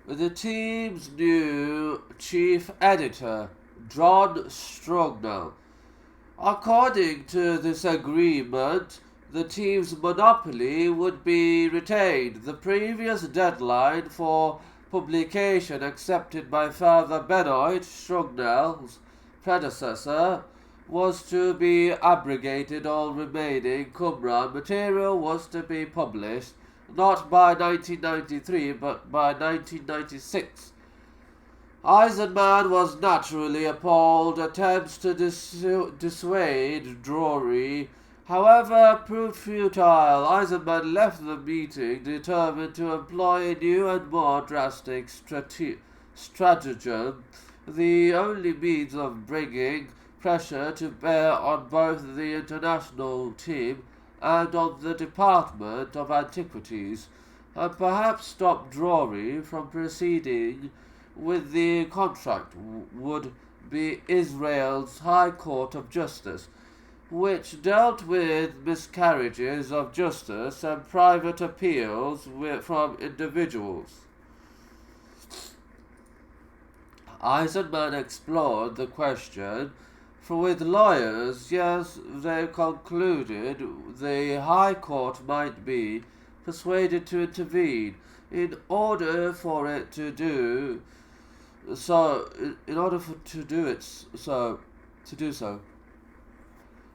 The team's new chief editor, John Strugnell. According to this agreement, the team's monopoly would be retained. The previous deadline for publication accepted by Father Benoit Strugnell's predecessor was to be abrogated. All remaining Qumran material was to be published not by 1993 but by 1996. Eisenman was naturally appalled. Attempts to dissuade Drury, however, proved futile. Eisenman left the meeting determined to employ a new and more drastic stratagem, the only means of bringing pressure to bear on both the international team and on the Department of Antiquities, and perhaps stop Drury from proceeding with the contract. Would be Israel's High Court of Justice, which dealt with miscarriages of justice and private appeals from individuals. Eisenman explored the question with lawyers. Yes, they concluded the High Court might be persuaded to intervene in order for it to do so.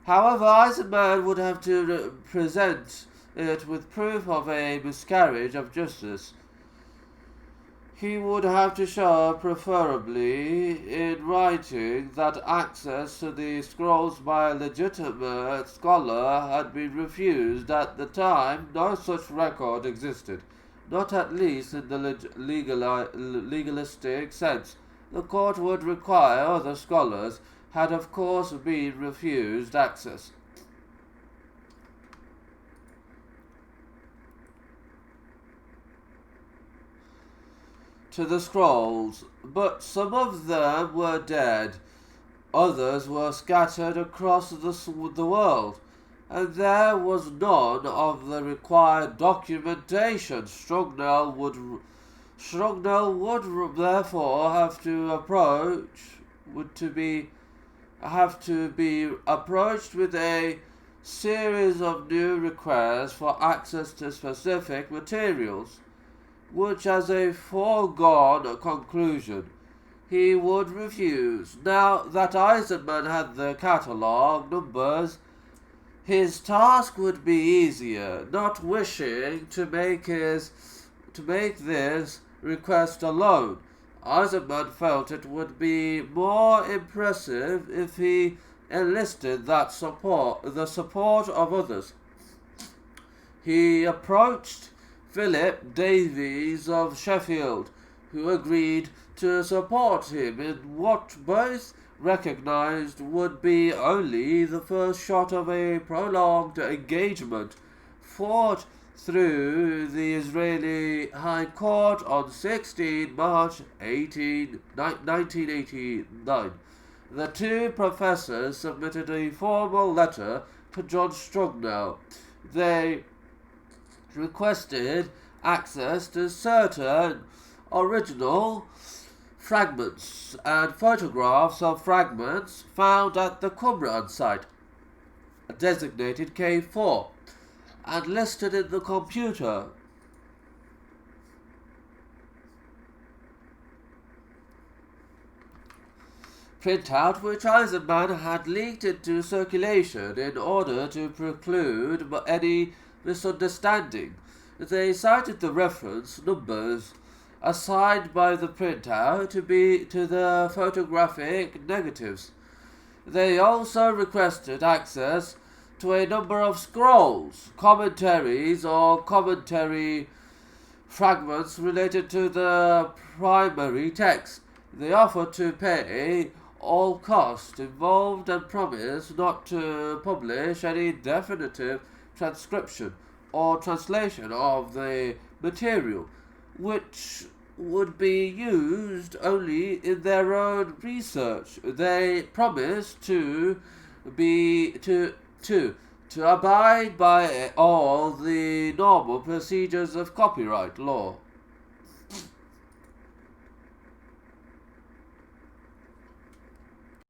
However, Eisenman would have to present it with proof of a miscarriage of justice. He would have to show, preferably in writing, that access to the scrolls by a legitimate scholar had been refused. At the time, no such record existed, not at least in the legalistic sense. The court would require other scholars had of course been refused access. To the scrolls, but some of them were dead, others were scattered across the world, and there was none of the required documentation. Strugnell would therefore have to be approached with a series of new requests for access to specific materials, which as a foregone conclusion he would refuse. Now that Eisenman had the catalogue numbers, his task would be easier. Not wishing to make this request alone, Eisenman felt it would be more impressive if he enlisted the support of others. He approached Philip Davies of Sheffield, who agreed to support him in what both recognized would be only the first shot of a prolonged engagement fought through the Israeli High Court on 16 March 1989. The two professors submitted a formal letter to John Strugnell. They requested access to certain original fragments and photographs of fragments found at the Qumran site, designated K4, and listed in the computer. Printout which Eisenman had leaked into circulation in order to preclude any misunderstanding. They cited the reference numbers assigned by the printout to the photographic negatives. They also requested access to a number of scrolls, commentaries, or commentary fragments related to the primary text. They offered to pay all costs involved and promised not to publish any definitive transcription or translation of the material, which would be used only in their own research. They promised to abide by all the normal procedures of copyright law.